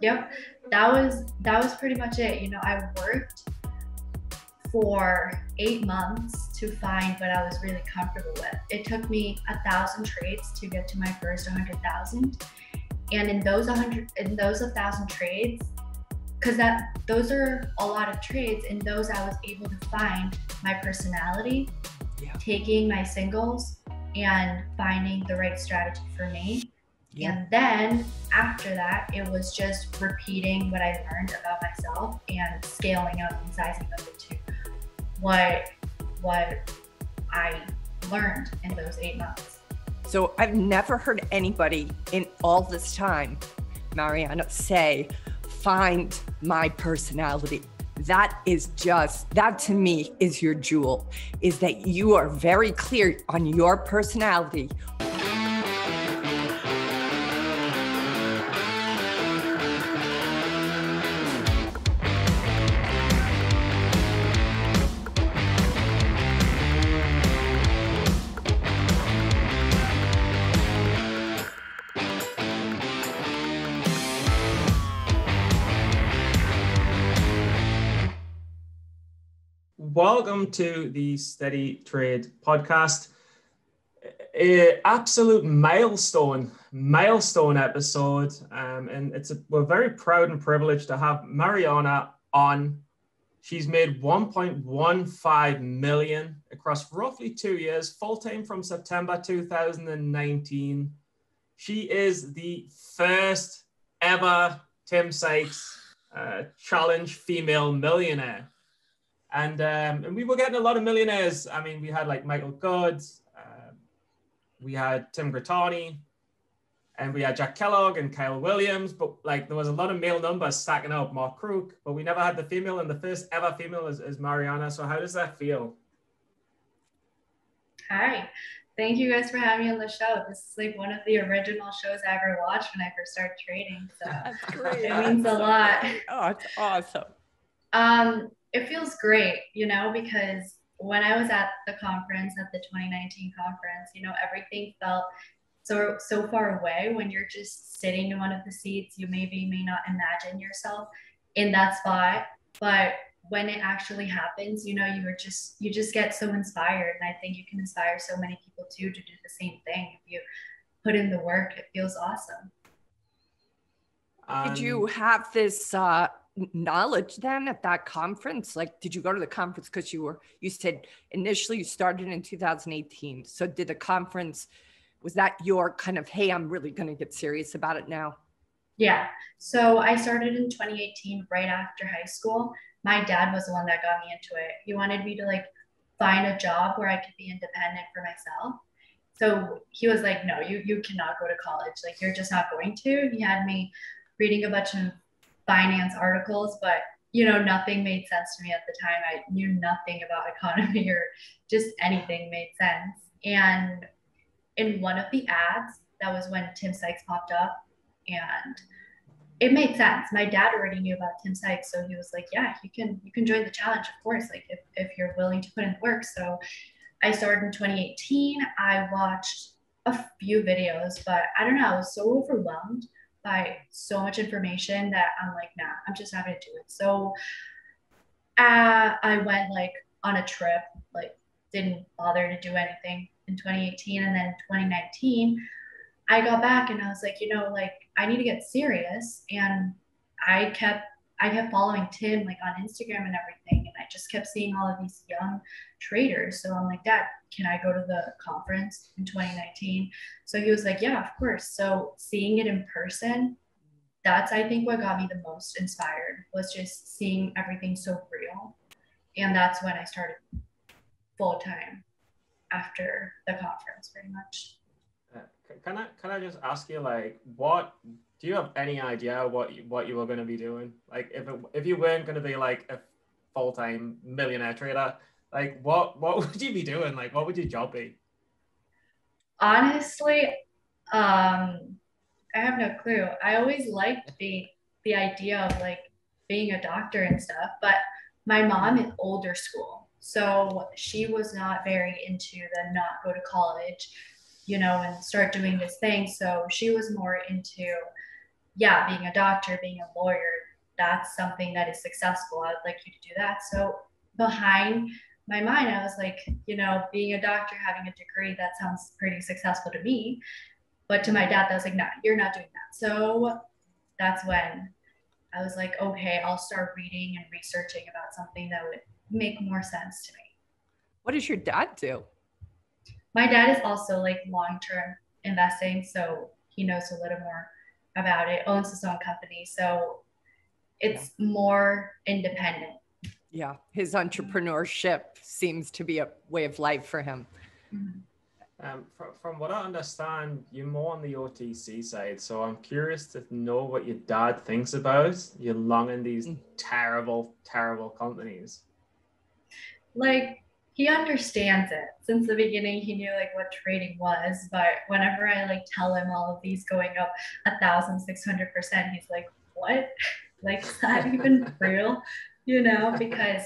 Yep. That was pretty much it. You know, I worked for 8 months to find what I was really comfortable with. It took me 1,000 trades to get to my first 100,000. And in those 1,000 trades, because those are a lot of trades, in those I was able to find my personality, taking my singles and finding the right strategy for me. And then after that, it was just repeating what I learned about myself and scaling up and sizing up into what I learned in those 8 months. So I've never heard anybody in all this time, Mariana, say, find my personality. That to me is your jewel, is that you are very clear on your personality. Welcome to the SteadyTrade podcast. Absolute milestone episode, and we're very proud and privileged to have Mariana on. She's made 1.15 million across roughly 2 years, full-time from September 2019. She is the first ever Tim Sykes Challenge female millionaire. And we were getting a lot of millionaires. I mean, we had like Michael Goods, we had Tim Grittani, and we had Jack Kellogg and Kyle Williams. But like there was a lot of male numbers stacking up, Mark Crook, but we never had the female, and the first ever female is Mariana. So how does that feel? Hi, thank you guys for having me on the show. This is like one of the original shows I ever watched when I first started trading. So That's great. It means a lot. Oh, it's awesome. It feels great, you know, because when I was at the conference, at the 2019 conference, you know, everything felt so far away. When you're just sitting in one of the seats, you may not imagine yourself in that spot. But when it actually happens, you know, you just get so inspired. And I think you can inspire so many people too to do the same thing. If you put in the work, it feels awesome. Did you have this knowledge then at that conference? Like, did you go to the conference because you said initially you started in 2018. So did the conference, was that your kind of, hey, I'm really going to get serious about it now? Yeah. So I started in 2018, right after high school. My dad was the one that got me into it. He wanted me to like find a job where I could be independent for myself. So he was like, no, you cannot go to college. Like, you're just not going to. He had me reading a bunch of finance articles, but you know, nothing made sense to me at the time. I knew nothing about economy or just anything made sense. And in one of the ads, that was when Tim Sykes popped up, and it made sense. My dad already knew about Tim Sykes, so he was like, yeah, you can join the challenge, of course, like if you're willing to put in the work. So I started in 2018. I watched a few videos, but I don't know, I was so overwhelmed by so much information that I'm like, nah, I'm just not gonna do it. So I went like on a trip, like didn't bother to do anything in 2018. And then 2019, I got back and I was like, you know, like I need to get serious. And I kept following Tim like on Instagram and everything. And I just kept seeing all of these young traders. So I'm like, Dad, can I go to the conference in 2019? So he was like, yeah, of course. So seeing it in person, that's, I think, what got me the most inspired, was just seeing everything so real. And that's when I started full time after the conference, pretty much. Can I just ask you, like, do you have any idea what you were going to be doing? Like, if you weren't going to be like a full-time millionaire trader, like what would you be doing? Like, what would your job be? Honestly, I have no clue. I always liked the idea of like being a doctor and stuff, but my mom is older school, so she was not very into the not go to college, you know, and start doing this thing. So she was more into yeah, being a doctor, being a lawyer, that's something that is successful. I would like you to do that. So behind my mind, I was like, being a doctor, having a degree, that sounds pretty successful to me. But to my dad, that was like, no, you're not doing that. So that's when I was like, okay, I'll start reading and researching about something that would make more sense to me. What does your dad do? My dad is also like long-term investing, so he knows a little more about it, owns his own company. So it's more independent. Yeah, his entrepreneurship seems to be a way of life for him. Mm-hmm. From what I understand, you're more on the OTC side. So I'm curious to know what your dad thinks about you long in these terrible, terrible companies. Like, he understands it. Since the beginning, he knew like what trading was. But whenever I like tell him all of these going up 1,600%, he's like, what? Like, is that even real? Because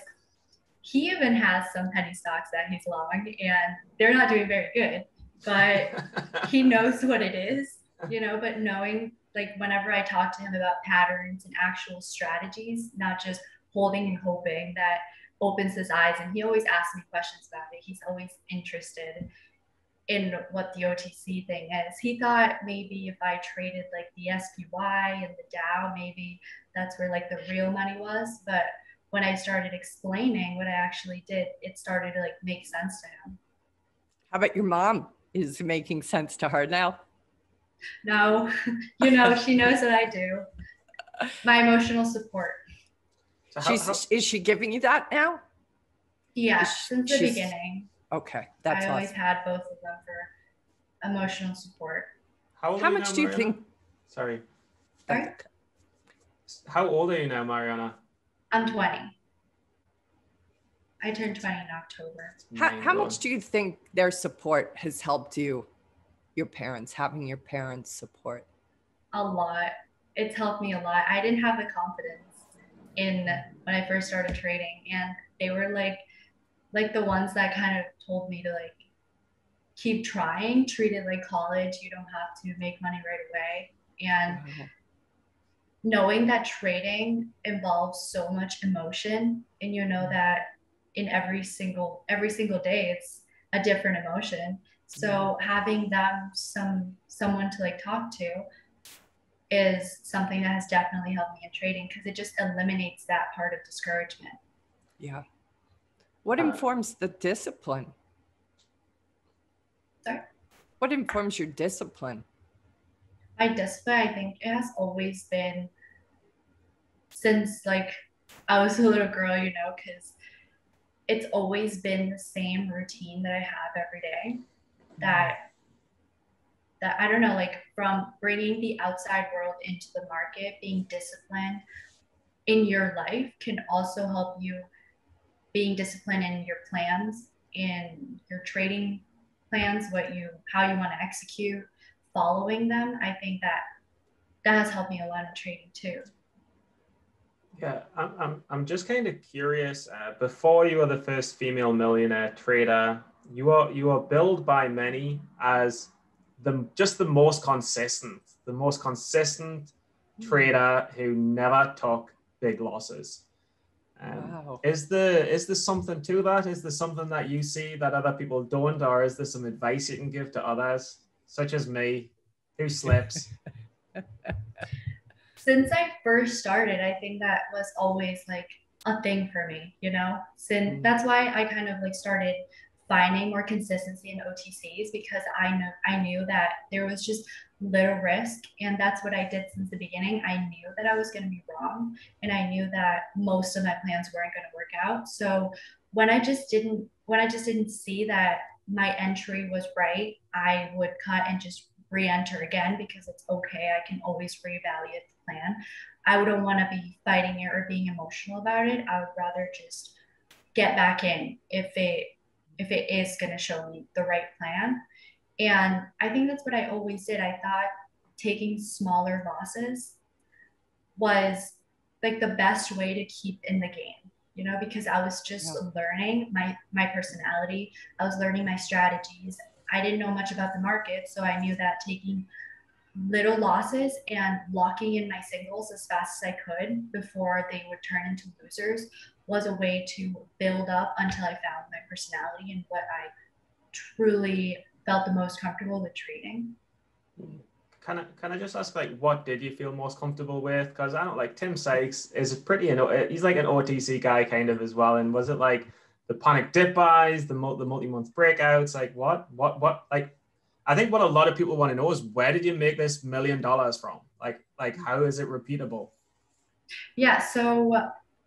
he even has some penny stocks that he's long and they're not doing very good, but he knows what it is, but knowing, like, whenever I talk to him about patterns and actual strategies, not just holding and hoping, that opens his eyes. And he always asks me questions about it. He's always interested in what the OTC thing is. He thought maybe if I traded like the SPY and the Dow, maybe that's where like the real money was. But when I started explaining what I actually did, it started to like make sense to him. How about your mom? Is it making sense to her now? No, she knows what I do. My emotional support. So is she giving you that now? Yeah, since the beginning. Okay, that's awesome. I always had both of them for emotional support. How much do you think? Sorry. How old are you now, Mariana? I'm 20. I turned 20 in October. How much do you think their support has helped you, your parents, having your parents' support? A lot. It's helped me a lot. I didn't have the confidence when I first started trading, and they were like the ones that kind of told me to like keep trying, treat it like college. You don't have to make money right away. And knowing that trading involves so much emotion, and that in every single day it's a different emotion. So having them someone to like talk to is something that has definitely helped me in trading, because it just eliminates that part of discouragement. Yeah. What informs the discipline? Sorry? What informs your discipline? My discipline, I think it has always been since like I was a little girl, because it's always been the same routine that I have every day. That I don't know, like from bringing the outside world into the market, being disciplined in your life can also help you being disciplined in your plans, in your trading plans, how you want to execute, following them. I think that has helped me a lot in trading too. Yeah, I'm just kind of curious. Before you were the first female millionaire trader, you were billed by many as the most consistent trader who never took big losses. Wow. Is there something to that? Is there something that you see that other people don't, or is there some advice you can give to others, such as me, who slips? Since I first started, I think that was always like a thing for me, Since that's why I kind of like started finding more consistency in OTCs, because I knew that there was just little risk, and that's what I did since the beginning. I knew that I was going to be wrong, and I knew that most of my plans weren't going to work out. So when I just didn't see that my entry was right, I would cut and just re-enter again, because it's okay. I can always reevaluate the plan. I wouldn't want to be fighting it or being emotional about it. I would rather just get back in if it is going to show me the right plan. And I think that's what I always did. I thought taking smaller losses was like the best way to keep in the game, because I was just learning my personality. I was learning my strategies. I didn't know much about the market, so I knew that taking little losses and locking in my singles as fast as I could before they would turn into losers was a way to build up until I found my personality and what I truly felt the most comfortable with trading. Can I just ask, like, what did you feel most comfortable with? Because I don't, like, Tim Sykes is pretty, he's like an OTC guy kind of as well. And was it like the panic dip buys, the multi-month breakouts? Like what, like, I think what a lot of people want to know is, where did you make this $1 million from? Like how is it repeatable? Yeah, so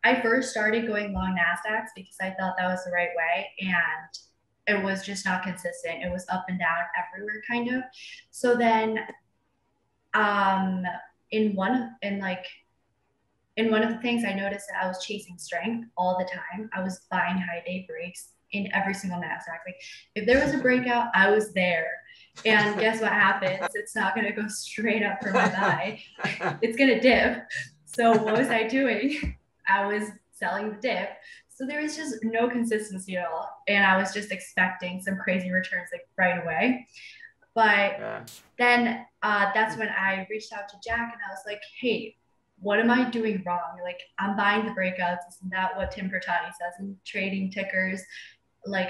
I first started going long NASDAQs because I thought that was the right way. And it was just not consistent. It was up and down everywhere kind of. So then in one of the things, I noticed that I was chasing strength all the time. I was buying high day breaks in every single NASDAQ. Like if there was a breakout, I was there. And guess what happens? It's not going to go straight up for my buy. It's going to dip. So what was I doing? I was selling the dip. So there was just no consistency at all. And I was just expecting some crazy returns like right away. But then that's when I reached out to Jack and I was like, hey, what am I doing wrong? Like, I'm buying the breakouts. Isn't that what Tim Sykes says in trading tickers? Like,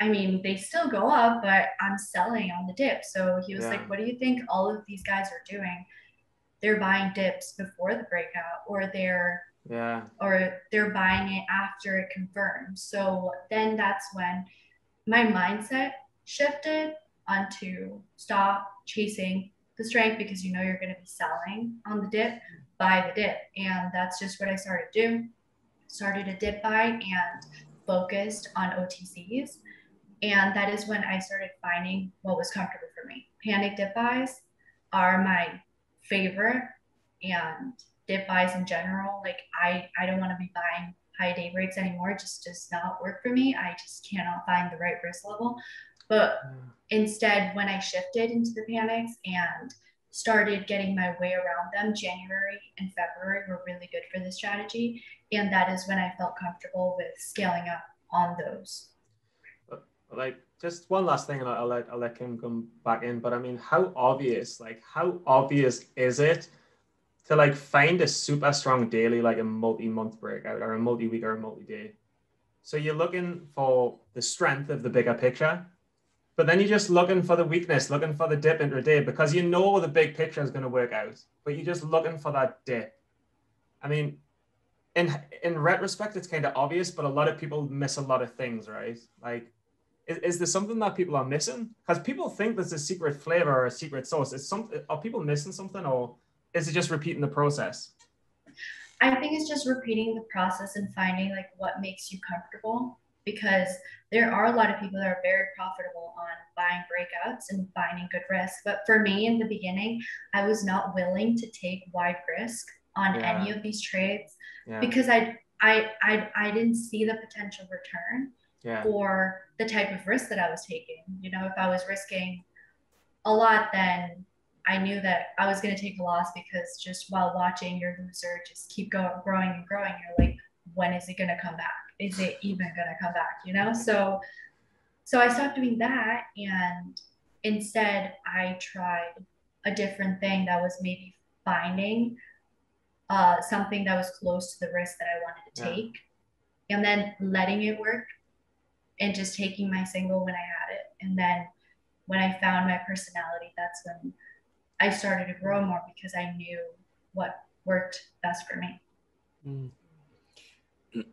I mean, they still go up, but I'm selling on the dip. So he was like, what do you think all of these guys are doing? They're buying dips before the breakout, or they're buying it after it confirms. So then that's when my mindset shifted onto stop chasing the strength, because you know you're going to be selling on the dip, buy the dip. And that's just what I started to do. Started a dip buy and focused on OTCs. And that is when I started finding what was comfortable for me. Panic dip buys are my favorite, and dip buys in general, like I don't want to be buying high day breaks anymore. It just does not work for me. I just cannot find the right risk level. But instead, when I shifted into the panics and started getting my way around them, January and February were really good for this strategy. And that is when I felt comfortable with scaling up on those. Like, just one last thing, and I'll let Kim come back in. But I mean, how obvious is it to like find a super strong daily, like a multi-month breakout or a multi-week or a multi-day? So you're looking for the strength of the bigger picture, but then you're just looking for the weakness, looking for the dip intraday, because you know the big picture is going to work out, but you're just looking for that dip. I mean, in retrospect, it's kind of obvious, but a lot of people miss a lot of things, right? Like, is there something that people are missing? Because people think there's a secret flavor or a secret sauce. Are people missing something, or is it just repeating the process? I think it's just repeating the process and finding like what makes you comfortable, because there are a lot of people that are very profitable on buying breakouts and finding good risk. But for me in the beginning, I was not willing to take wide risk on any of these trades because I didn't see the potential return for the type of risk that I was taking. You know, if I was risking a lot, then I knew that I was going to take a loss, because just while watching your loser just keep growing and growing, you're like, when is it going to come back? Is it even going to come back? You know? So I stopped doing that. And instead I tried a different thing that was maybe finding something that was close to the risk that I wanted to take, and then letting it work and just taking my single when I had it. And then when I found my personality, that's when I started to grow more, because I knew what worked best for me.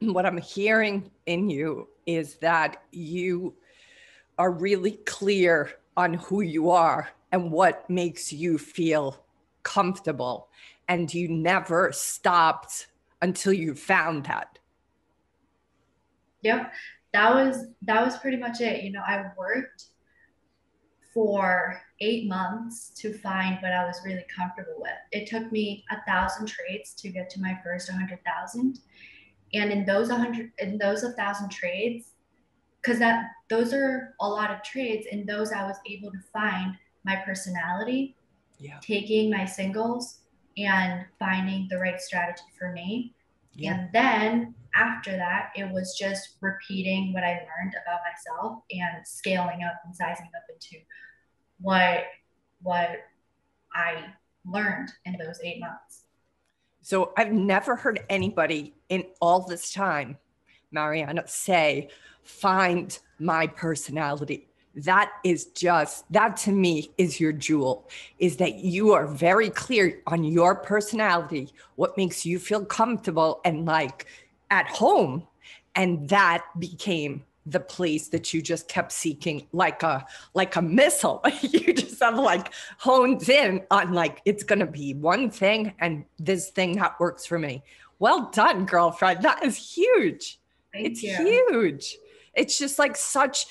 What I'm hearing in you is that you are really clear on who you are and what makes you feel comfortable, and you never stopped until you found that. Yep, that was pretty much it. You know, I worked for 8 months to find what I was really comfortable with. It took me 1,000 trades to get to my first 100,000. And in those 1,000 trades, because those are a lot of trades, in those I was able to find my personality, taking my singles and finding the right strategy for me. And then after that, it was just repeating what I learned about myself and scaling up and sizing up into what I learned in those 8 months. So I've never heard anybody in all this time, Mariana, say, find my personality. That to me is your jewel, is that you are very clear on your personality, what makes you feel comfortable and like at home. And that became the place that you just kept seeking like a missile. You just have like honed in on like, it's going to be one thing and this thing that works for me. Well done, girlfriend. That is huge. Thank you. Huge. It's just like such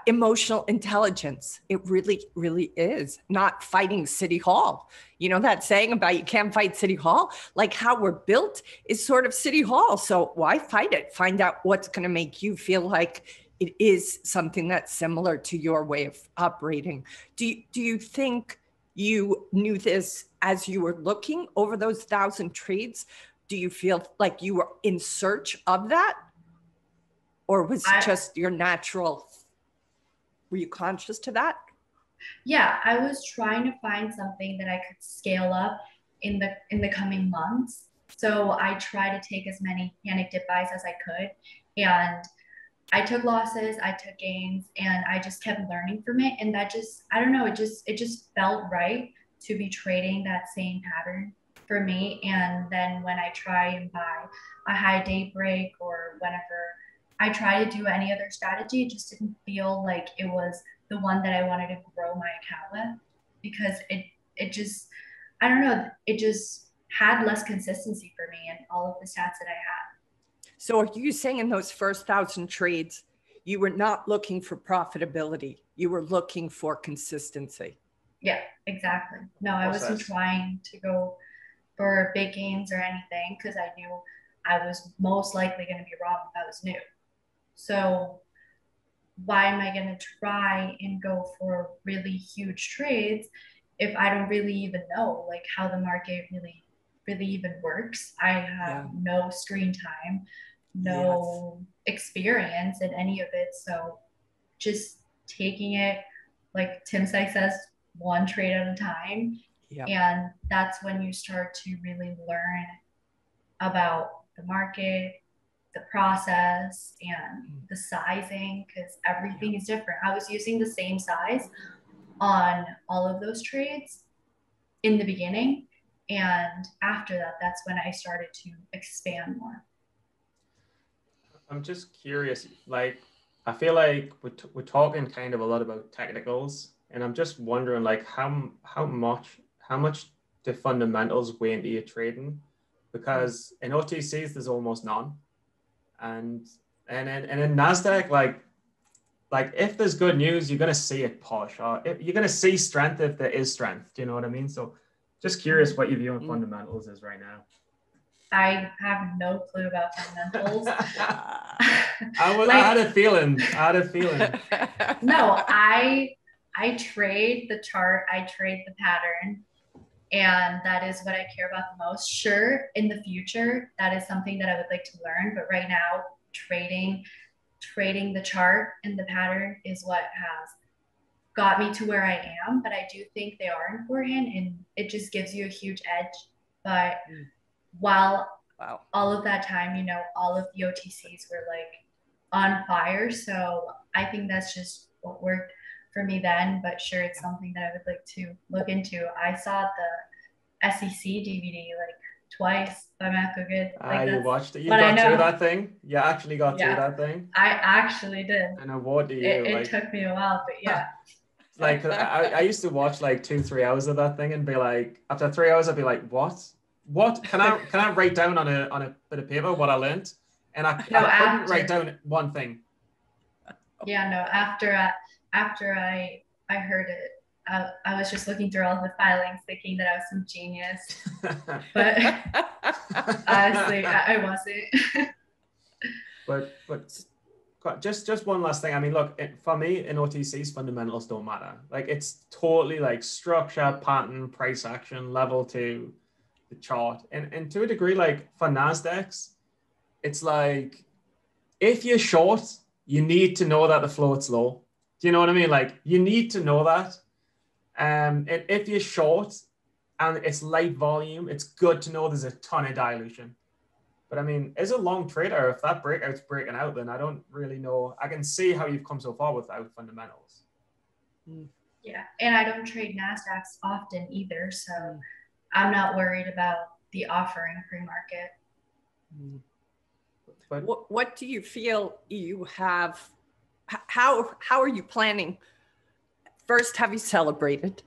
emotional intelligence. It really, really is. Not fighting City Hall. You know that saying about you can't fight City Hall? Like how we're built is sort of City Hall. So why fight it? Find out what's going to make you feel like it is something that's similar to your way of operating. Do you think you knew this as you were looking over those 1,000 trades? Do you feel like you were in search of that? Or was it just your natural? Were you conscious to that? Yeah, I was trying to find something that I could scale up in the coming months. So I tried to take as many panic dip buys as I could. And I took losses, I took gains, and I just kept learning from it. And that just, I don't know, it just felt right to be trading that same pattern for me. And then when I try and buy a high day break or whenever I try to do any other strategy, it just didn't feel like it was the one that I wanted to grow my account with, because it just, I don't know, it just had less consistency for me in all of the stats that I had. So are you saying in those first 1,000 trades, you were not looking for profitability, you were looking for consistency? Yeah, exactly. No, I wasn't trying to go for big gains or anything, because I knew I was most likely going to be wrong if I was new. So why am I going to try and go for really huge trades if I don't really even know like how the market really even works? I have no screen time, no experience in any of it. So just taking it, like Tim Sykes says, one trade at a time. And that's when you start to really learn about the market, the process, and the sizing, because everything is different. I was using the same size on all of those trades in the beginning, and after that, that's when I started to expand more. I'm just curious, like I feel like we're talking kind of a lot about technicals, and I'm just wondering like how much do fundamentals weigh into your trading? Because in OTCs there's almost none. And in NASDAQ, like if there's good news, you're going to see it push, or you're going to see strength if there is strength. Do you know what I mean? So just curious what your view on fundamentals is right now. I have no clue about fundamentals. I had a feeling. No, I trade the chart. I trade the pattern. And that is what I care about the most. Sure, in the future, that is something that I would like to learn. But right now, trading the chart and the pattern is what has got me to where I am. But I do think they are important, and it just gives you a huge edge. But while all of that time, you know, all of the OTCs were like on fire. So I think that's just what worked for me then. But sure, it's something that I would like to look into. I saw the SEC DVD like twice by Matt Good. Like you watched it. You got through that thing. You actually got through that thing. I actually did. And what do you? It took me a while, but yeah. Like I used to watch like 2-3 hours of that thing and be like, after 3 hours, I'd be like, what can I write down on a bit of paper what I learned? And I couldn't write down one thing. Yeah, no. After I heard it, I was just looking through all the filings, thinking that I was some genius, but honestly, I wasn't. but just one last thing. I mean, look, for me in OTCs, fundamentals don't matter. Like it's totally like structure, pattern, price action, level 2, the chart, and to a degree, like for NASDAQs, it's like if you're short, you need to know that the float's low. Do you know what I mean? Like you need to know that. And if you're short, and it's light volume, it's good to know there's a ton of dilution. But I mean, as a long trader, if that breakout's breaking out, then I don't really know. I can see how you've come so far without fundamentals. Yeah, and I don't trade NASDAQs often either, so I'm not worried about the offering pre-market. But What do you feel you have? How are you planning? First, have you celebrated?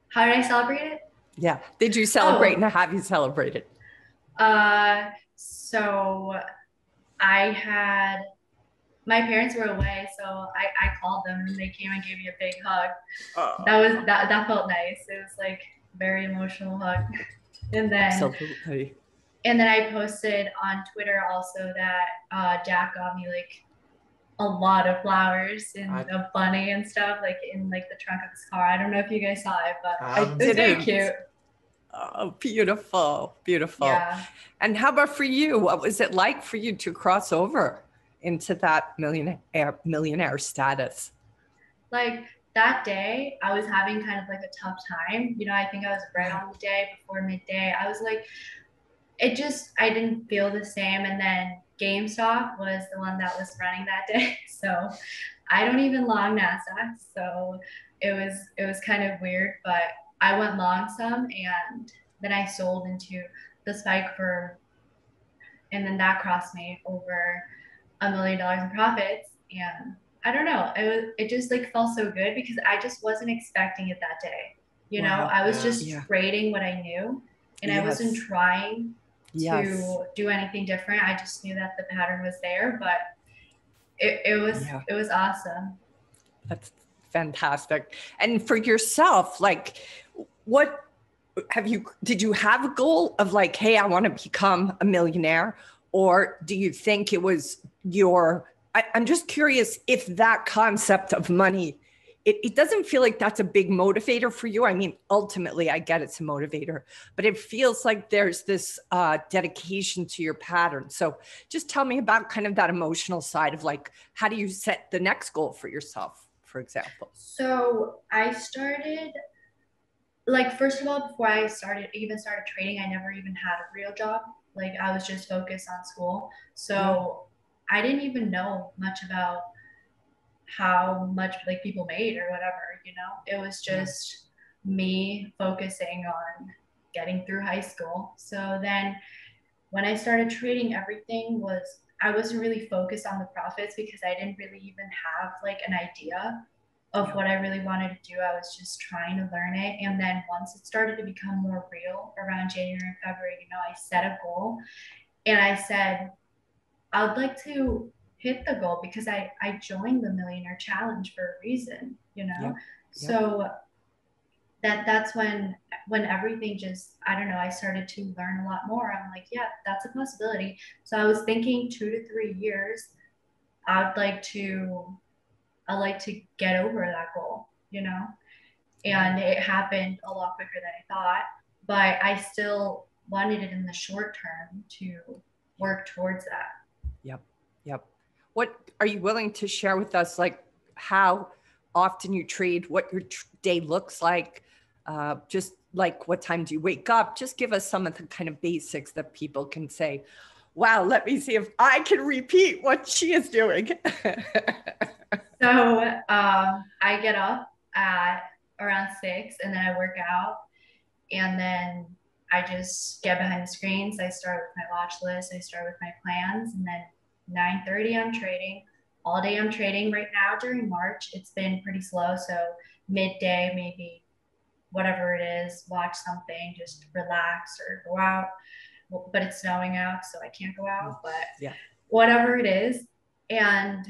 How did I celebrate it? Yeah. Did you celebrate, and have you celebrated? So my parents were away, so I called them and they came and gave me a big hug. That felt nice. It was like very emotional hug. And then Absolutely. And then I posted on Twitter also that Jack got me like a lot of flowers and a bunny and stuff, like in like the trunk of his car. I don't know if you guys saw it, but it's very cute. Oh, beautiful, beautiful. Yeah. And how about for you? What was it like for you to cross over into that millionaire status? Like that day, I was having kind of like a tough time. You know, I think I was right on the day before midday. I was like, I didn't feel the same. And then GameStop was the one that was running that day. So I don't even long NASDAQ. So it was kind of weird, but I went long some and then I sold into the spike and then that crossed me over $1 million in profits. And I don't know, it just like felt so good because I just wasn't expecting it that day. You know, I was just trading what I knew and I wasn't trying to do anything different. I just knew that the pattern was there, but it was awesome. That's fantastic. And for yourself, like did you have a goal of like, hey, I want to become a millionaire? Or do you think it was I'm just curious if that concept of money, it doesn't feel like that's a big motivator for you. I mean, ultimately, I get it's a motivator, but it feels like there's this dedication to your pattern. So just tell me about kind of that emotional side of like, how do you set the next goal for yourself, for example? So I started, like, first of all, before I even started trading, I never even had a real job. Like I was just focused on school. So I didn't even know much about how much like people made or whatever, you know. It was just me focusing on getting through high school. So then when I started trading, I wasn't really focused on the profits because I didn't really even have like an idea of what I really wanted to do. I was just trying to learn it. And then once it started to become more real around January and February, you know, I set a goal and I said, I would like to hit the goal because I joined the Millionaire Challenge for a reason, you know? So that's when everything just, I don't know, I started to learn a lot more. I'm like, yeah, that's a possibility. So I was thinking 2 to 3 years, I'd like to get over that goal, you know? And it happened a lot quicker than I thought, but I still wanted it in the short term to work towards that. Yep. What are you willing to share with us? Like how often you trade, what your day looks like, just like what time do you wake up? Just give us some of the kind of basics that people can say, wow, let me see if I can repeat what she is doing. So I get up at around 6 and then I work out and then I just get behind the screens. I start with my watch list. I start with my plans and then 9:30 I'm trading. All day I'm trading. Right now during March, it's been pretty slow. So midday, maybe whatever it is, watch something, just relax or go out. But it's snowing out, so I can't go out, but whatever it is. And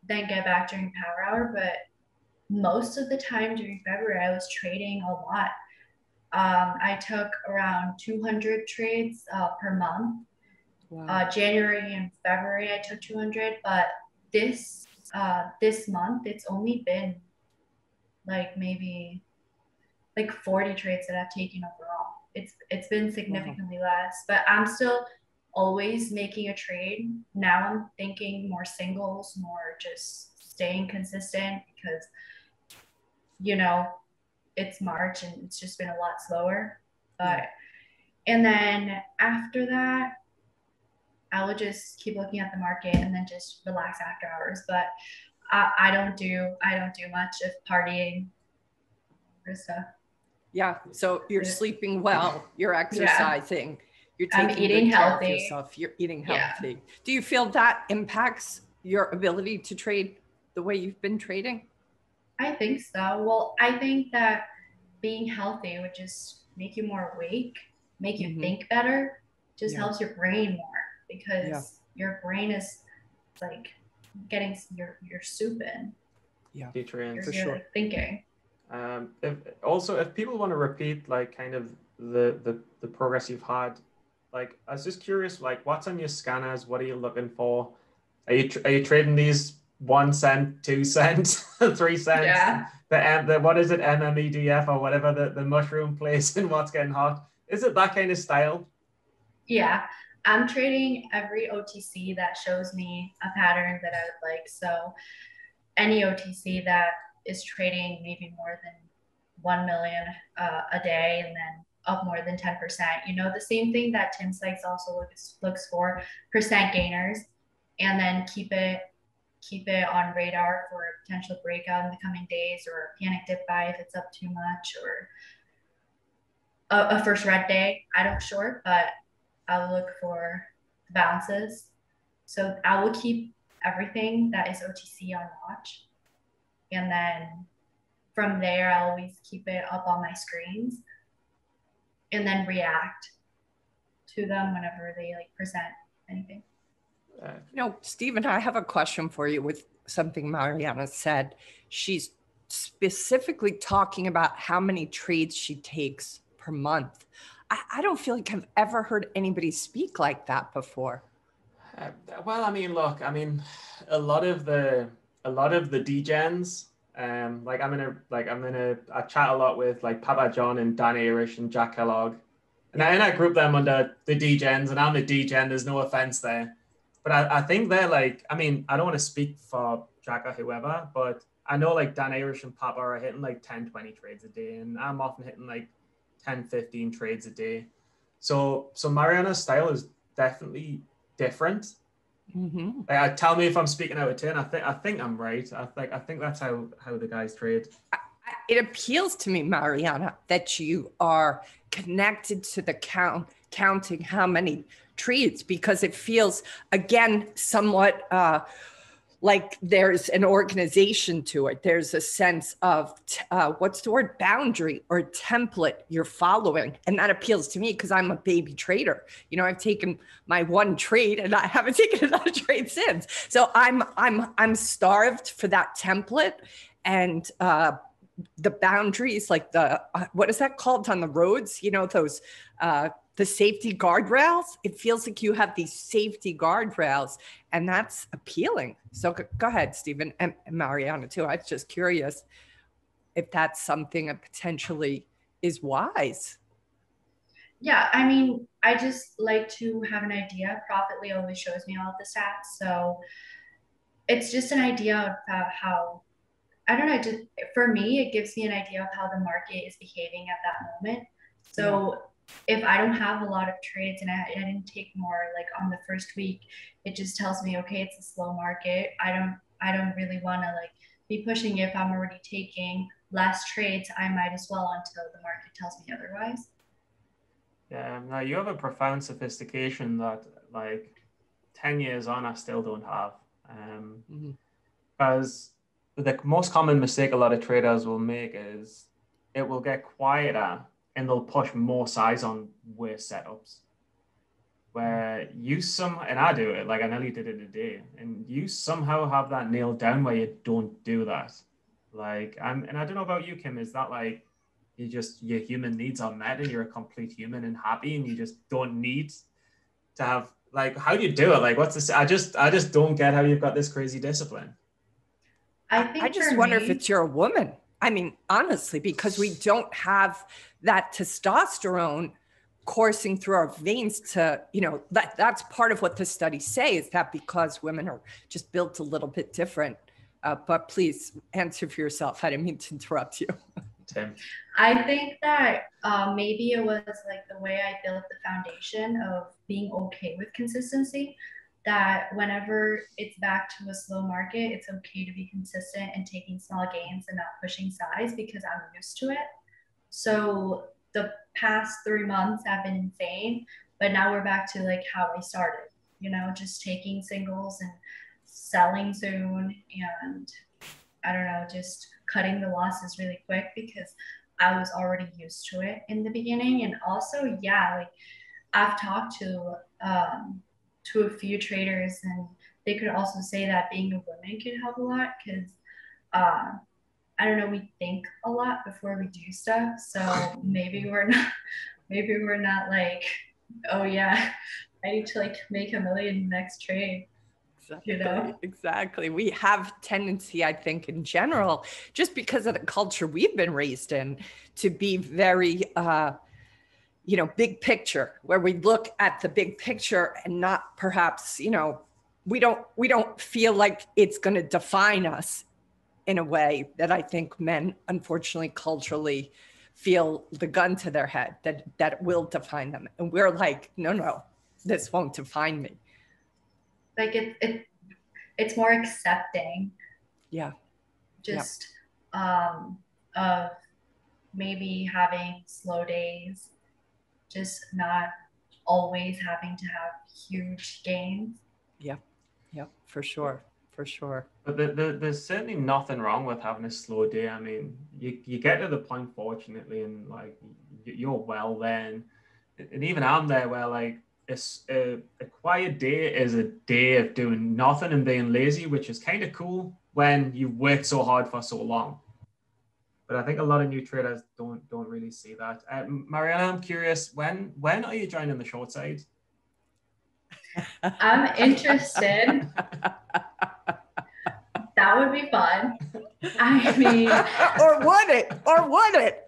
then get back during power hour. But most of the time during February, I was trading a lot. I took around 200 trades per month. Wow. January and February, I took 200, but this month, it's only been like maybe like 40 trades that I've taken overall. It's been significantly less, but I'm still always making a trade. Now I'm thinking more singles, more just staying consistent because, you know, it's March and it's just been a lot slower. But and then after that, I will just keep looking at the market and then just relax after hours. But I don't do much of partying or stuff. Yeah. So you're sleeping well, you're exercising, you're I'm taking eating good care healthy. of yourself, you're eating healthy. Do you feel that impacts your ability to trade the way you've been trading? I think so. Well, I think that being healthy would just make you more awake, make you think better, just helps your brain more because your brain is like getting your soup in. Yeah, for sure. Like thinking. If people want to repeat like kind of the progress you've had, like I was just curious, like what's on your scanners? What are you looking for? Are you trading these 1 cent, 2 cents, 3 cents? Yeah. The what is it, MMEDF or whatever the mushroom place in what's getting hot? Is it that kind of style? Yeah, I'm trading every OTC that shows me a pattern that I would like. So any OTC that is trading maybe more than 1 million a day and then up more than 10%. You know, the same thing that Tim Sykes also looks for, percent gainers, and then keep it on radar for a potential breakout in the coming days or a panic dip buy if it's up too much or a first red day. I don't short, but I'll look for the bounces. So I will keep everything that is OTC on watch. And then from there, I'll always keep it up on my screens and then react to them whenever they like present anything. Stephen, I have a question for you with something Mariana said. She's specifically talking about how many trades she takes per month. I don't feel like I've ever heard anybody speak like that before. Well, I mean, look, I mean, a lot of the degens, I chat a lot with like Papa John and Dan Irish and Jack Kellogg, and I group them under the degens, and I'm the degen. There's no offense there, but I think they're like, I mean, I don't want to speak for Jack or whoever, but I know like Dan Irish and Papa are hitting like 10, 20 trades a day, and I'm often hitting like 10, 15 trades a day. So Mariana's style is definitely different. Tell me if I'm speaking out of turn. I think I'm right. I think that's how the guys trade. It appeals to me, Mariana, that you are connected to the counting how many trades, because it feels again somewhat like there's an organization to it. There's a sense of what's the word, boundary or template you're following. And that appeals to me because I'm a baby trader. You know, I've taken my one trade and I haven't taken another trade since. So I'm starved for that template and the boundaries, like the, what is that called on the roads? You know, those, the safety guardrails. It feels like you have these safety guardrails and that's appealing. So go ahead, Stephen, and Mariana too. I was just curious if that's something that potentially is wise. Yeah, I mean, I just like to have an idea. Profitly always shows me all of the stats. So it's just an idea of how, I don't know, just for me, it gives me an idea of how the market is behaving at that moment. So if I don't have a lot of trades and I didn't take more like on the first week, it just tells me, okay, it's a slow market. I don't really want to like be pushing. If I'm already taking less trades, I might as well until the market tells me otherwise. Yeah, no, you have a profound sophistication that like 10 years on, I still don't have. Because the most common mistake a lot of traders will make is it will get quieter and they'll push more size on worse setups. Where you and I do it, like I nearly did it today, and you somehow have that nailed down where you don't do that. Like, and I don't know about you, Kim, is that like, your human needs are met and you're a complete human and happy and you just don't need to have, like, how do you do it? Like, what's this? I just don't get how you've got this crazy discipline. I just wonder if it's you're a woman. I mean, honestly, because we don't have that testosterone coursing through our veins to, you know, that's part of what the studies say, is that because women are just built a little bit different. But please answer for yourself. I didn't mean to interrupt you. Tim? I think that maybe it was like the way I built the foundation of being okay with consistency, that whenever it's back to a slow market, it's okay to be consistent and taking small gains and not pushing size because I'm used to it. So the past 3 months have been insane, but now we're back to like how I started, just taking singles and selling soon. And I don't know, just cutting the losses really quick because I was already used to it in the beginning. And also, yeah, like I've talked to a few traders, and they could also say that being a woman can help a lot because I don't know, we think a lot before we do stuff. So maybe we're not like, oh yeah, I need to like make a million next trade. Exactly. We have tendency, I think, in general, just because of the culture we've been raised in, to be very, big picture, where we look at the big picture and not perhaps, we don't feel like it's going to define us in a way that I think men, unfortunately, culturally feel the gun to their head that it will define them. And we're like, no, this won't define me. Like it's more accepting. Yeah. Just of maybe having slow days, just not always having to have huge gains. Yep, for sure. But there's certainly nothing wrong with having a slow day. I mean, you get to the point, fortunately, and like you're well then, and even I'm there where like a quiet day is a day of doing nothing and being lazy, which is kind of cool when you've worked so hard for so long. But I think a lot of new traders don't really see that. Mariana, I'm curious, when are you joining the short side? I'm interested. That would be fun. I mean, or would it?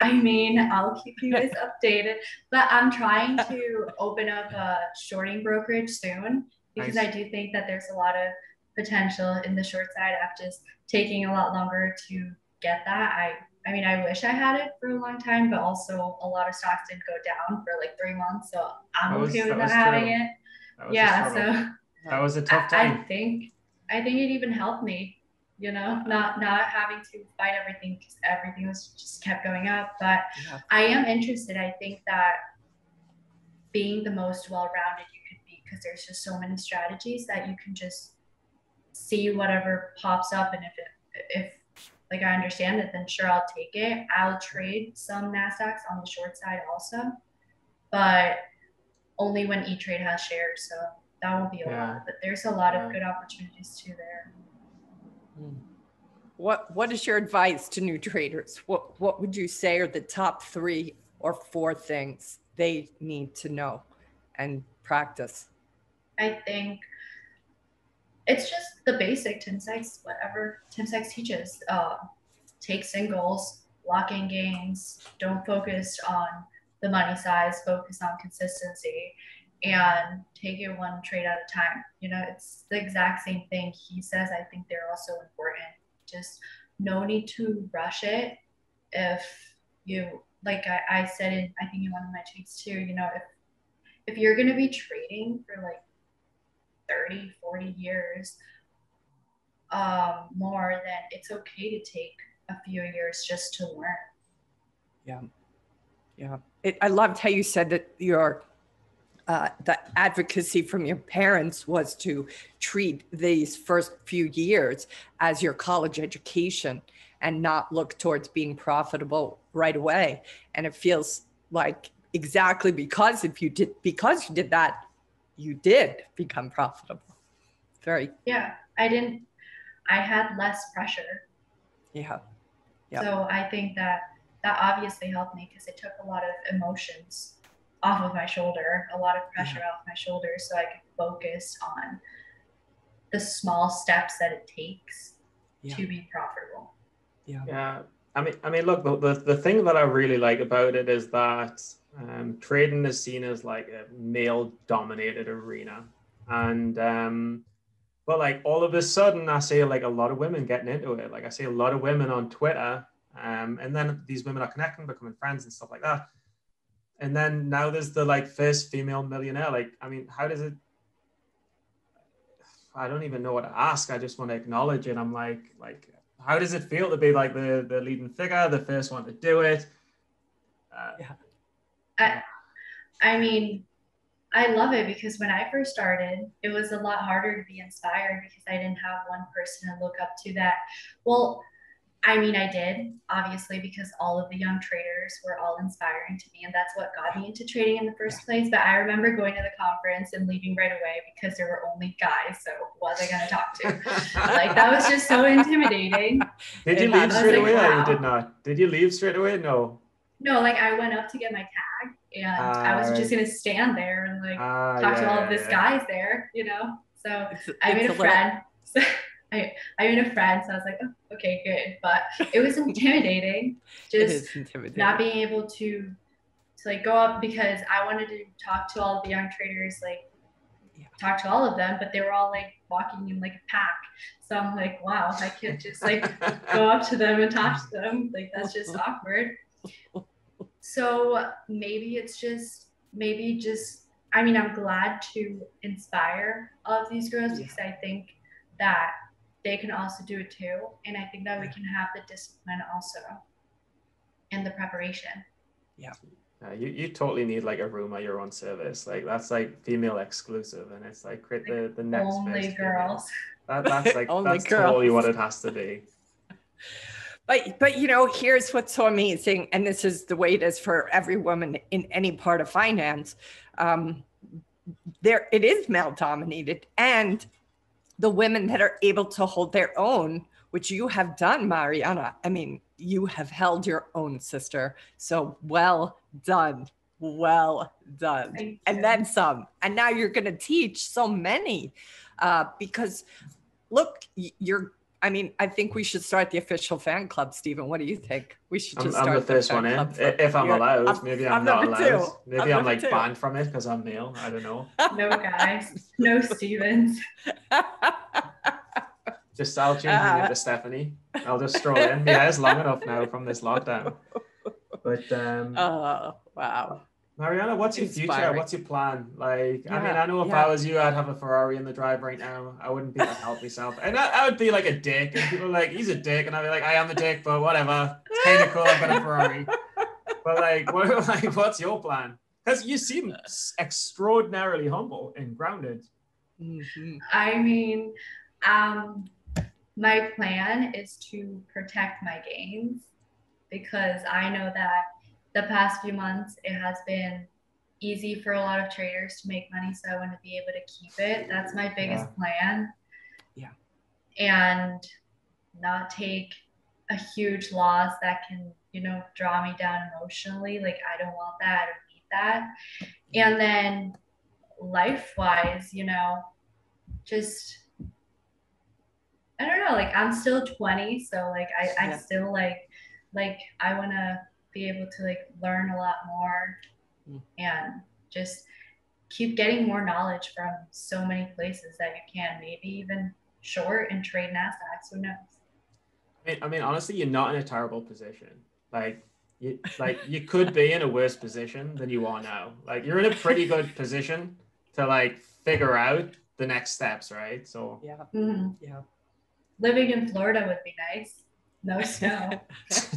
I mean, I'll keep you guys updated, but I'm trying to open up a shorting brokerage soon because nice. I do think that there's a lot of potential in the short side. I'm just taking a lot longer to get that. I mean, I wish I had it for a long time, but also a lot of stocks did go down for like 3 months, so I'm okay with not having it. Yeah, so that was a tough time. I think it even helped me, not having to fight everything because everything was just kept going up. But yeah. I am interested. I think that being the most well-rounded you could be, because there's just so many strategies that you can just see whatever pops up, and if like I understand it, then sure, I'll take it. I'll trade some NASDAQs on the short side also, but only when E-Trade has shares. So that won't be a lot, but there's a lot of good opportunities too there. What is your advice to new traders? What would you say are the top 3 or 4 things they need to know and practice? I think it's just the basic Tim Sykes, whatever Tim Sykes teaches. Take singles, lock in gains, don't focus on the money size, focus on consistency, and take it one trade at a time. It's the exact same thing he says. I think they're also important. Just no need to rush it. If you, like I said I think in one of my tweets too, if you're going to be trading for like 30, 40 years more, then it's okay to take a few years just to learn. Yeah. I loved how you said that the advocacy from your parents was to treat these first few years as your college education and not look towards being profitable right away. And it feels like exactly because you did that, you did become profitable. Yeah, I had less pressure. Yeah. So I think that obviously helped me because it took a lot of emotions off of my shoulder, a lot of pressure off my shoulders, so I could focus on the small steps that it takes to be profitable. Yeah. I mean, look, the thing that I really like about it is that trading is seen as like a male-dominated arena, and But like all of a sudden, I see like a lot of women getting into it. Like I see a lot of women on Twitter, and then these women are connecting, becoming friends and stuff like that. And then now there's the like first female millionaire. Like, I mean, how does it? I don't even know what to ask. I just want to acknowledge it. I'm like, how does it feel to be like the leading figure, the first one to do it? I mean, I love it because when I first started, it was a lot harder to be inspired because I didn't have one person to look up to that. Well, I mean, I did, obviously, because all of the young traders were all inspiring to me. And that's what got me into trading in the first place. But I remember going to the conference and leaving right away because there were only guys. So who was I going to talk to? Like, that was just so intimidating. Did you leave straight away or you did not? Did you leave straight away? No. No, like I went up to get my tag and I was just going to stand there and like talk to all of these guys there, you know? So I made a friend. So I made a friend, so I was like, oh, okay, good. But it was intimidating, just not being able to like go up because I wanted to talk to all of the young traders, like talk to all of them, but they were all like walking in like a pack. So I'm like, wow, I can't just like go up to them and talk to them. Like that's just awkward. So maybe I mean, I'm glad to inspire all of these girls because I think that they can also do it too. And I think that we can have the discipline also and the preparation. Yeah. You totally need like a room at your own service. Like that's like female exclusive and it's like create the next only girls. That's like that's girls. Totally what it has to be. But you know, here's what's so amazing, and this is the way it is for every woman in any part of finance. It is male dominated, and the women that are able to hold their own, which you have done, Mariana. I mean, you have held your own, sister. So well done. Well done. And then some. And now you're going to teach so many because look, I think we should start the official fan club, Stephen. What do you think? We should just start the first one in. If I'm allowed. Maybe I'm not allowed. Maybe I'm like banned from it because I'm male. I don't know. No guys. No Stevens. I'll change my name to Stephanie. I'll just stroll in. Yeah, it's long enough now from this lockdown. But oh wow. Mariana, what's your future? What's your plan? Like, I mean, I know if I was you, I'd have a Ferrari in the drive right now. I wouldn't be able to help myself. And I would be like a dick. And people are like, he's a dick. And I'd be like, I am a dick, but whatever. It's kind of cool. I've got a Ferrari. But like, what's your plan? Because you seem extraordinarily humble and grounded. Mm-hmm. I mean, my plan is to protect my gains because I know that the past few months, it has been easy for a lot of traders to make money. So I want to be able to keep it. That's my biggest plan. Yeah. And not take a huge loss that can, draw me down emotionally. Like, I don't want that. I don't need that. And then life-wise, just, I don't know, like, I'm still 20. So, like, I still, like, I want to be able to like learn a lot more and just keep getting more knowledge from so many places that you can, maybe even short and trade NASDAQs, who knows? I mean, honestly, you're not in a terrible position. You could be in a worse position than you are now. Like you're in a pretty good position to like figure out the next steps, right? So yeah. Living in Florida would be nice. No snow.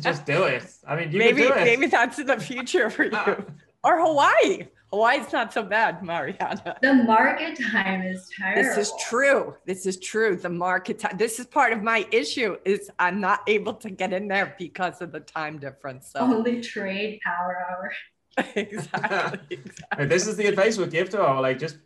Just do it. I mean, maybe that's in the future for you. Or Hawaii. Hawaii's not so bad, Mariana. The market time is terrible. This is true. The market time. This is part of my issue is I'm not able to get in there because of the time difference. So. Only trade power hour. Exactly. This is the advice we give to our like just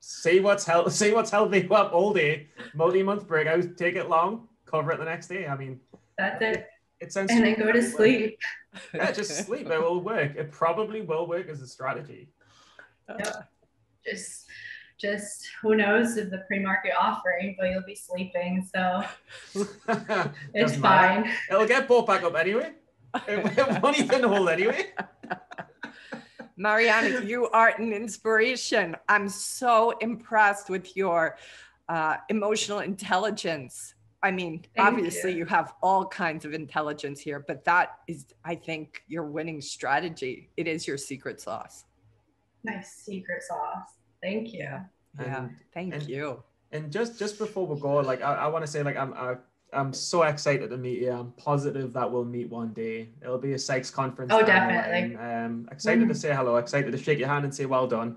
say what's healthy you up all day. Multi-month breakout, take it long, cover it the next day. I mean, that's it. It sounds and then go to sleep. Yeah, just sleep. It will work. It probably will work as a strategy. Just who knows if the pre-market offering, but you'll be sleeping, so it's fine. It'll get bought back up anyway. It won't even hold anyway. Mariana, you are an inspiration. I'm so impressed with your emotional intelligence. I mean, Thank obviously you have all kinds of intelligence here, but that is, I think, your winning strategy. It is your secret sauce. My secret sauce. Thank you. Yeah. Thank you. And just before we go, like I want to say, like I'm so excited to meet you. I'm positive that we'll meet one day. It'll be a Sykes conference. Oh, down the definitely. line. Excited to say hello. Excited to shake your hand and say well done.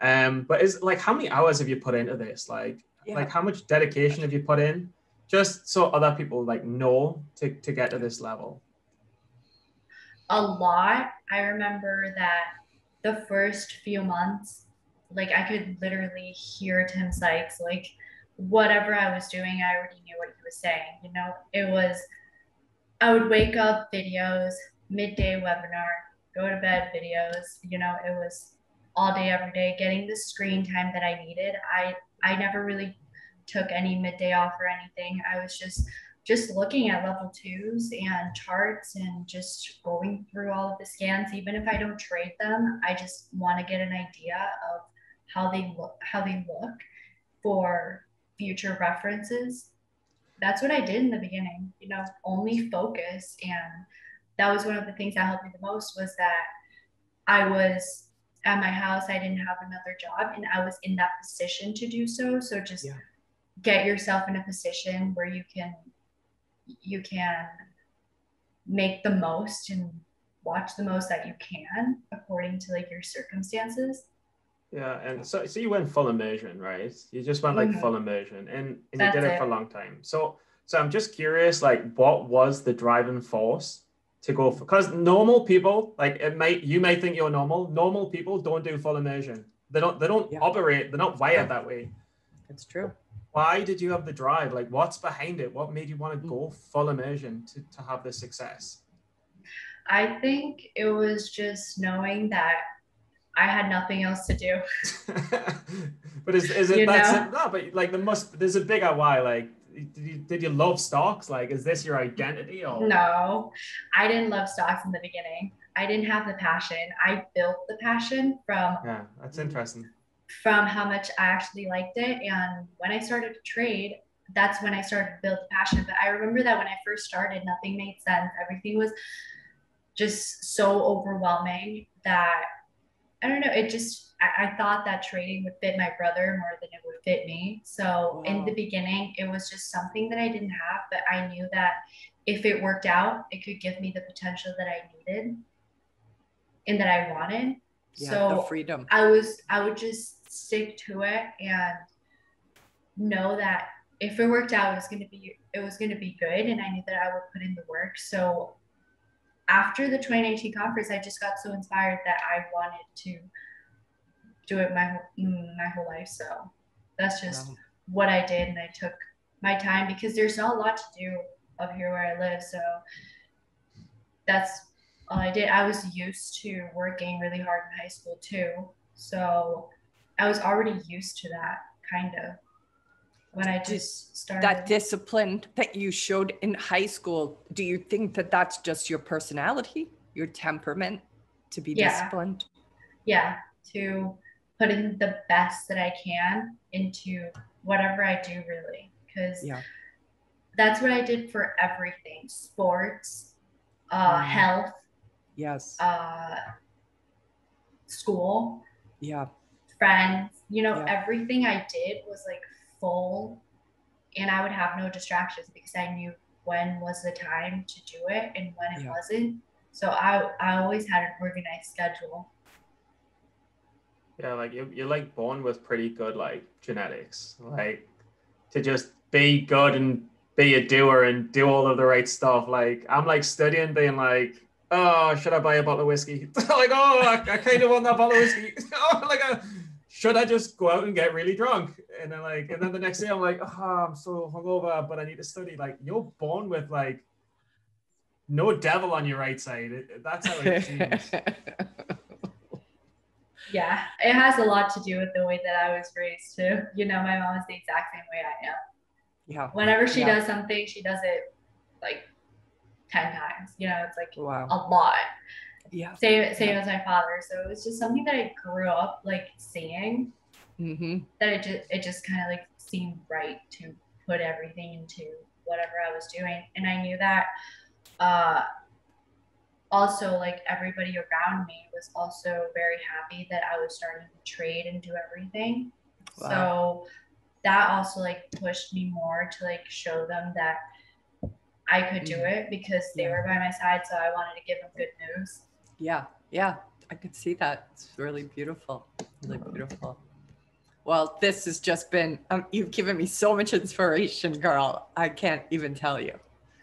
But is like, how many hours have you put into this? Like how much dedication have you put in? Just so other people like know to get to this level. A lot. I remember that the first few months, like I could literally hear Tim Sykes, like whatever I was doing, I already knew what he was saying. You know, it was, I would wake up videos, midday webinar, go to bed videos, you know, it was all day, every day, getting the screen time that I needed. I never really took any midday off or anything. I was just looking at level 2s and charts and just going through all of the scans. Even if I don't trade them, I just want to get an idea of how they look for future references. That's what I did in the beginning, you know, only focus. And that was one of the things that helped me the most, was that I was at my house, I didn't have another job, and I was in that position to do so. So just get yourself in a position where you can make the most and watch the most that you can according to like your circumstances. Yeah, and so you went full immersion, right? You just went like full immersion, and you did it for a long time. So I'm just curious, like, what was the driving force to go for? Because normal people, like you might think you're normal. Normal people don't do full immersion. They don't operate. They're not wired that way. It's true. Why did you have the drive? Like, what's behind it? What made you want to go full immersion to have this success? I think it was just knowing that I had nothing else to do. But is it that's it? No, but like there's a bigger why. Like, did you love stocks? Like, is this your identity? Or no, I didn't love stocks in the beginning. I didn't have the passion. I built the passion from that's interesting. From how much I actually liked it. And when I started to trade, that's when I started to build the passion. But I remember that when I first started, nothing made sense. Everything was just so overwhelming that I don't know. It just, I thought that trading would fit my brother more than it would fit me. So in the beginning, it was just something that I didn't have, but I knew that if it worked out, it could give me the potential that I needed and that I wanted. So the freedom. I would just stick to it and know that if it worked out, it was going to be good. And I knew that I would put in the work. So after the 2019 conference, I just got so inspired that I wanted to do it my whole life. So that's just what I did. And I took my time because there's not a lot to do up here where I live. So that's all I did. I was used to working really hard in high school too. So I was already used to that kind of when I just started. That discipline that you showed in high school, do you think that that's just your personality, your temperament to be disciplined? Yeah, to put in the best that I can into whatever I do, really. Because that's what I did for everything. Sports, health. Yes. School. Yeah. Friends. You know, everything I did was like full, and I would have no distractions because I knew when was the time to do it and when it wasn't. So I always had an organized schedule. Yeah, like you're like born with pretty good like genetics, like to just be good and be a doer and do all of the right stuff. Like I'm like studying, being like, oh, should I buy a bottle of whiskey? Like, oh, I kind of want that bottle of whiskey. Oh, should I just go out and get really drunk? And then the next day I'm like, oh, I'm so hungover, but I need to study. Like you're born with like no devil on your right side. That's how it seems. Yeah, it has a lot to do with the way that I was raised too. You know, my mom is the exact same way I am. Yeah. Whenever she does something, she does it like 10 times. You know, it's like a lot. Yeah. Same as my father. So it was just something that I grew up like seeing. Mm-hmm. That it just kind of like seemed right to put everything into whatever I was doing. And I knew that also like everybody around me was also very happy that I was starting to trade and do everything. Wow. So that also like pushed me more to like show them that I could do it, because they were by my side. So I wanted to give them good news. Yeah. Yeah. I could see that. It's really beautiful. Really beautiful. Well, this has just been, you've given me so much inspiration, girl. I can't even tell you.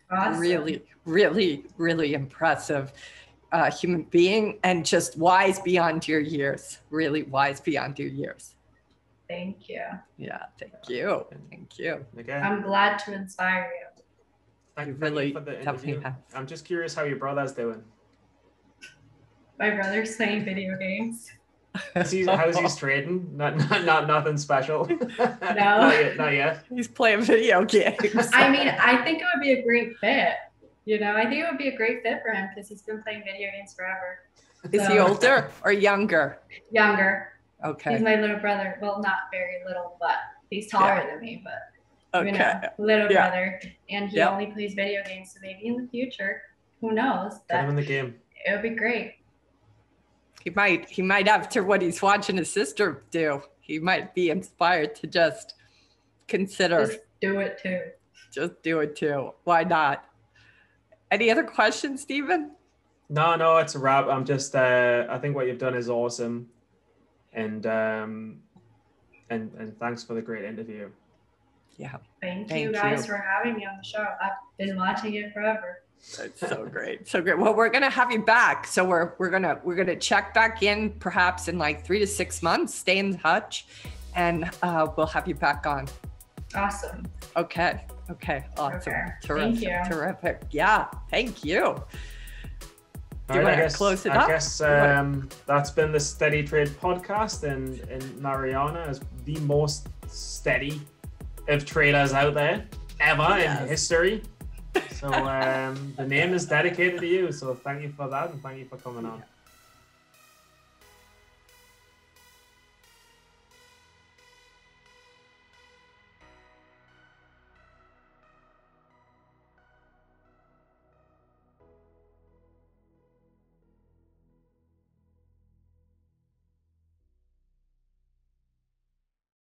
Awesome. Really, really, really impressive human being, and just wise beyond your years. Really wise beyond your years. Thank you. Yeah, thank you. Thank you. Okay. I'm glad to inspire you. Thank you really for the definitely interview. have. I'm just curious how your brother's doing. My brother's playing video games. How's he trading? Nothing special. No. Not yet. He's playing video games. I mean, I think it would be a great fit. You know, I think it would be a great fit for him because he's been playing video games forever. Is he older or younger? Younger. Okay. He's my little brother. Well, not very little, but he's taller than me, but okay. You know, little brother. And he only plays video games. So maybe in the future, who knows? Get him in the game. It would be great. He might, after what he's watching his sister do, he might be inspired to just consider. Just do it too. Just do it too. Why not? Any other questions, Stephen? No, it's a wrap. I'm just, I think what you've done is awesome. And thanks for the great interview. Yeah. Thank you guys for having me on the show. I've been watching it forever. That's so great. So great. Well, we're going to have you back. So we're going to check back in perhaps in like 3 to 6 months, stay in touch, and we'll have you back on. Awesome. Okay. Awesome. Okay. Terrific. Thank you. Terrific. Yeah. Thank you. Do you want to close it up? I guess that's been the SteadyTrade podcast, and Mariana is the most steady of traders out there ever in history. So the name is dedicated to you. So thank you for that, and thank you for coming on.